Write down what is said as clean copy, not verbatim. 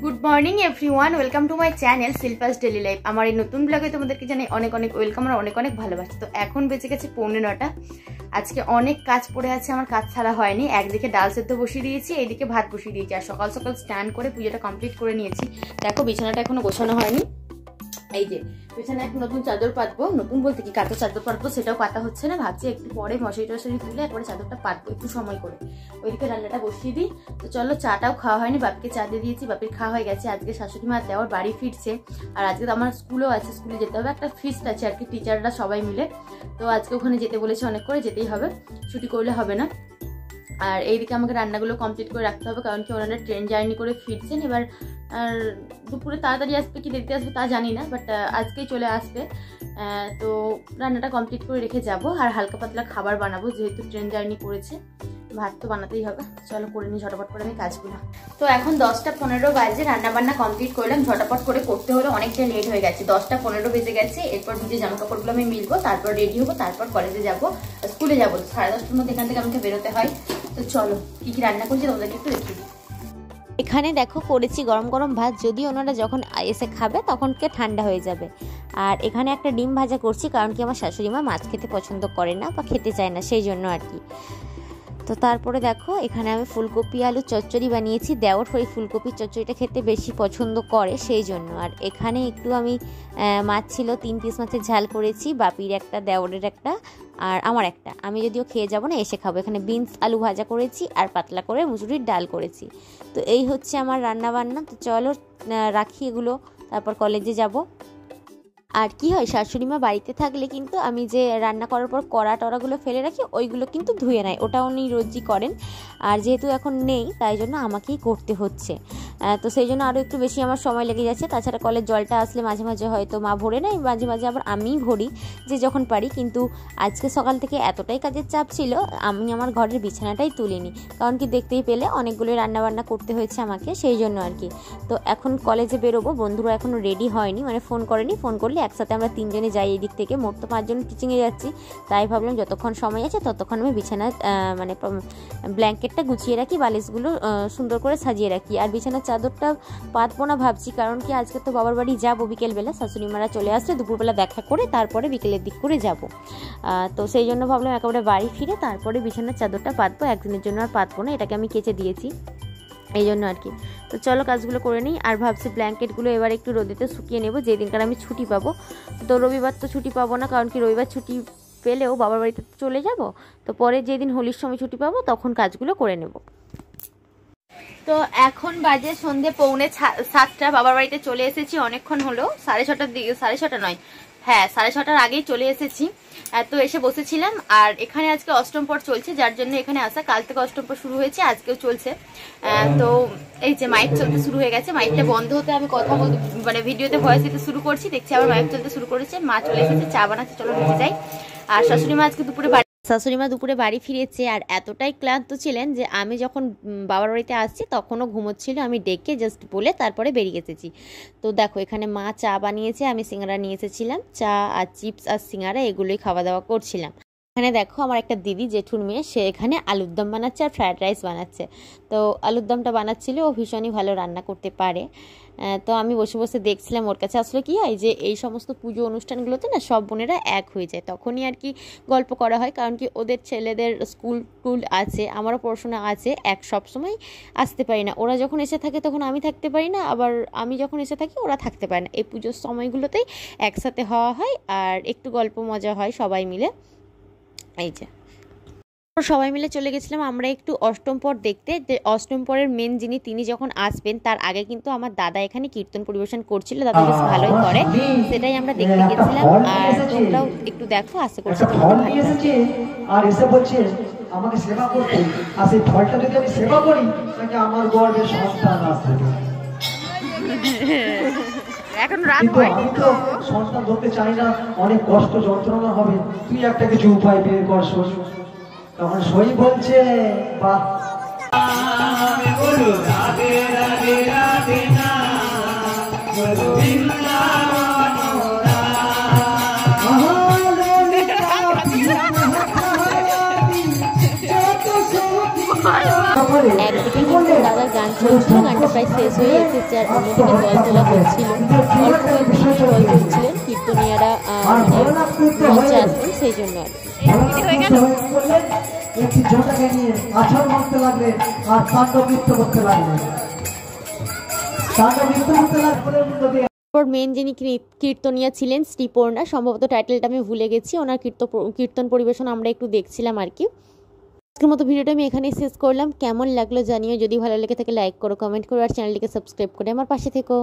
Good morning everyone, welcome to my channel Shilpa's daily life. আমার এই নতুন ব্লগে তোমাদেরকে জানাই অনেক অনেক ওয়েলকাম আর অনেক অনেক ভালোবাসা। তো এখন বেঁচে গেছে 9:45। আজকে অনেক কাজ পড়ে আছে, আমার কাজ ছাড়া হয়নি। একদিকে ডাল সেদ্ধ বসিয়ে দিয়েছি, এইদিকে ভাত বসিয়ে দিয়েছি, আর সকাল সকাল স্নান করে পুজোটা কমপ্লিট করে নিয়েছি। দেখো বিছানাটা এখনো গোছানো হয়নি। এই যে বিছানায় একটা নতুন চাদর পাতবো, নতুন বলতে কি কাঁচা চাদর পাতবো, সেটাও পাতা হচ্ছে না। ভাবছি একটু পরে মশারি টশারি তুলে একবারে চাদরটা পাতবো একটু সময় করে। ওইদিকে রান্নাটা বসিয়ে দিই। তো চলো, চাটাও খাওয়া হয়নি, বাপিকে চা দিয়ে দিয়েছি, বাপির খাওয়া হয়ে গেছে। আজকে শাশুড়ি মা দেওয়ার বাড়ি ফিরছে, আর আজকে তো আমার স্কুলও আছে, স্কুলে যেতে হবে, একটা ফিস্ট আছে আর কি, টিচাররা সবাই মিলে। তো আজকে ওখানে যেতে বলেছে, অনেক করে যেতেই হবে, ছুটি করলে হবে না। আর এইদিকে আমাকে রান্নাগুলো কমপ্লিট করে রাখতে হবে, কারণ কি ওনারা ট্রেন জার্নি করে ফিরছেন। এবার আর দুপুরে তাড়াতাড়ি আসবে কি দেরিতে আসবে তা জানি না, বাট আজকেই চলে আসবে। তো রান্নাটা কমপ্লিট করে রেখে যাব, আর হালকা পাতলা খাবার বানাবো, যেহেতু ট্রেন জার্নি করেছে, ভাত তো বানাতেই হবে। চলো করে নিই ঝটপট করে আমি কাজগুলো। তো এখন 10টা 15 বাজে, রান্না বান্না কমপ্লিট করলাম, ঝটপট করে করতে হলো, অনেকটা লেট হয়ে গেছে। 10টা 15 বেজে গেছে। এরপর ভিজে জামা কাপড়গুলো আমি মিলবো, তারপর রেডি হবো, তারপর কলেজে যাবো, স্কুলে যাবো। 10:30টার মধ্যে এখান থেকে আমাকে বেরোতে হয়। তো চলো কি কি রান্না করছি তোমাদেরকে একটু দেখিয়ে দিই। এখানে দেখো করেছি গরম গরম ভাত, যদি ওনারা যখন এসে খাবে তখনকে ঠান্ডা হয়ে যাবে। আর এখানে একটা ডিম ভাজা করছি, কারণ কি আমার শাশুড়ি মা মাছ খেতে পছন্দ করে না বা খেতে চায় না, সেই জন্য আর কি। তো তারপরে দেখো এখানে আমি ফুলকপি আলু চচ্চড়ি বানিয়েছি। দেওর ওই ফুলকপির চচ্চড়িটা খেতে বেশি পছন্দ করে, সেই জন্য। আর এখানে একটু আমি মাছ ছিল 3 পিস মাছের ঝাল করেছি, বাপির একটা, দেওরের একটা, আর আমার একটা। আমি যদিও খেয়ে যাব না, এসে খাবো। এখানে বিনস আলু ভাজা করেছি, আর পাতলা করে মুসুরির ডাল করেছি। তো এই হচ্ছে আমার রান্না বান্না। তো চলো রাখি এগুলো, তারপর কলেজে যাব। আর কি হয়, শাশুড়ি মা বাড়িতে থাকলে কিন্তু আমি যে রান্না করার পর কড়া টড়াগুলো ফেলে রাখি, ওইগুলো কিন্তু ধুয়ে নেয়, ওটা উনি রোজই করেন। আর যেহেতু এখন নেই, তাই জন্য আমাকেই করতে হচ্ছে। তো সেই জন্য আরও একটু বেশি আমার সময় লেগে যাচ্ছে। তাছাড়া কলের জলটা আসলে মাঝে মাঝে হয়তো মা ভরে নেয়, মাঝে মাঝে আবার আমিই ভরি, যে যখন পারি। কিন্তু আজকে সকাল থেকে এতটাই কাজের চাপ ছিল, আমি আমার ঘরের বিছানাটাই তুলিনি, কারণ কি দেখতেই পেলে অনেকগুলো রান্নাবান্না করতে হয়েছে আমাকে, সেই জন্য আর কি। তো এখন কলেজে বেরোবো, বন্ধুরা এখনও রেডি হয়নি, মানে ফোন করেনি, ফোন করলে একসাথে আমরা 3 জনে যাই। এই দিক থেকে মোট তো 5 জন টিচিংয়ে যাচ্ছি, তাই ভাবলাম যতক্ষণ সময় আছে ততক্ষণ আমি বিছানার মানে ব্ল্যাঙ্কেটটা গুছিয়ে রাখি, বালিশগুলো সুন্দর করে সাজিয়ে রাখি। আর বিছানার চাদরটা পাতবো না ভাবছি, কারণ কি আজকে তো বাবার বাড়ি যাবো বিকেলবেলা, শাশুড়ি মারা চলে আসলে দুপুরবেলা দেখা করে তারপরে বিকেলের দিক করে যাব। তো সেই জন্য ভাবলাম একেবারে বাড়ি ফিরে তারপরে বিছানার চাদরটা পাতবো, একদিনের জন্য আর পাতবো না, এটাকে আমি কেচে দিয়েছি, এই জন্য আর কি। তো চলো কাজগুলো করে নিই। আর ভাবছি ব্ল্যাঙ্কেটগুলো এবার একটু রোদেতে শুকিয়ে নেবো, যেদিনকার আমি ছুটি পাবো। তো রবিবার তো ছুটি পাবো না, কারণ কি রবিবার ছুটি পেলেও বাবার বাড়িতে চলে যাব। তো পরে যেদিন হোলির সময় ছুটি পাবো তখন কাজগুলো করে নেব। তো এখন বাজে সন্ধে 6:45, বাবার বাড়িতে চলে এসেছি অনেকক্ষণ হলো, 6:30টার দিকে, 6:30 নয়, হ্যাঁ 6:30টার আগেই চলে এসেছি। তো এসে বসেছিলাম, আর এখানে আজকে অষ্টম পর চলছে, যার জন্য এখানে আসা। কাল থেকে অষ্টম পর শুরু হয়েছে, আজকেও চলছে। তো এই যে মাইক চলতে শুরু হয়ে গেছে, মাইকটা বন্ধ হতে আমি কথা মানে ভিডিওতে ভয়েস দিতে শুরু করছি, দেখছি আবার মাইক চলতে শুরু করেছে। মা চলে এসেছে, চা বানাচ্ছে, চলো নিচে যাই। আর শাশুড়ি মা আজকে শাশুড়ি মা দুপুরে বাড়ি ফিরেছে, আর এতটাই ক্লান্ত ছিলেন যে আমি যখন বাবার বাড়িতে আসছি তখনও ঘুমোচ্ছিল, আমি ডেকে জাস্ট বলে তারপরে বেরিয়ে এসেছি। তো দেখো এখানে মা চা বানিয়েছে, আমি সিঙ্গারা নিয়ে এসেছিলাম, চা আর চিপস আর সিঙ্গারা এগুলোই খাওয়া দাওয়া করছিলাম। এখানে দেখো আমার একটা দিদি, জেঠুর মেয়ে, সে এখানে আলুর দম বানাচ্ছে আর ফ্রায়েড রাইস বানাচ্ছে। তো আলুর দমটা বানাচ্ছিল, ও ভীষণই ভালো রান্না করতে পারে। তো আমি বসে বসে দেখছিলাম ওর কাছে। আসলে কি হয় যে এই সমস্ত পুজো অনুষ্ঠানগুলোতে না সব বোনেরা এক হয়ে যায়, তখনই আর কি গল্প করা হয়, কারণ কি ওদের ছেলেদের স্কুল টুল আছে, আমারও পড়াশোনা আছে, সব সময় আসতে পারি না। ওরা যখন এসে থাকে তখন আমি থাকতে পারি না, আবার আমি যখন এসে থাকি ওরা থাকতে পারে না। এই পুজোর সময়গুলোতেই একসাথে হওয়া হয়, আর একটু গল্প মজা হয় সবাই মিলে। এই যে সবাই মিলে চলে গেছিলাম আমরা একটু অষ্টম পর দেখতে। যে অষ্টম পরের মেন যিনি, তিনি যখন আসবেন তার আগে কিন্তু আমার দাদা এখানে কীর্তন পরিবেশন করছিল, দাদা বেশ ভালোই করে, সেটাই আমরা দেখতে গেছিলাম। আর তোমরাও একটু দেখো, আশা করছি তোমাদের ভালো লাগবে। আর এসে বলছে আমাকে সেবা করতে, আর সেই ফলটা যদি আমি সেবা করি তাকে আমার গর্ভে সন্তান আসবে। এখন রাত হয়, আমি তো সন্তান ধরতে চাই না, অনেক কষ্ট যন্ত্রণা হবে, তুই একটা কিছু উপায় বের কর। তখন সই বলছে বাহ, একদিকে কিন্তু দাদার গান চলছিল, গানটা প্রায় শেষ হয়ে এসেছে আর অন্যদিকে জল তোলা হচ্ছিল। অল্প কয়েকজন জল তুলছিলেন, কীর্তনীয়ারা মঞ্চে আসবেন সেই জন্য আর একটি ঝোঁটাকে নিয়ে আছাড় মারতে লাগলেন আর তাণ্ডব নৃত্য করতে লাগলেন। তাণ্ডব নৃত্য করতে লাগলেন। মেন যিনি কীর্তনিয়া ছিলেন শ্রীপর্ণা, সম্ভবত টাইটেলটা আমি ভুলে গেছি, ওনার কীর্তন পরিবেশন আমরা একটু দেখছিলাম আর কি। আজকের মতো ভিডিওটা আমি এখানেই শেষ করলাম। কেমন লাগলো জানিও, যদি ভালো লেগে থাকে লাইক করো, কমেন্ট করো আর চ্যানেলটিকে সাবস্ক্রাইব করে আমার পাশে থেকো।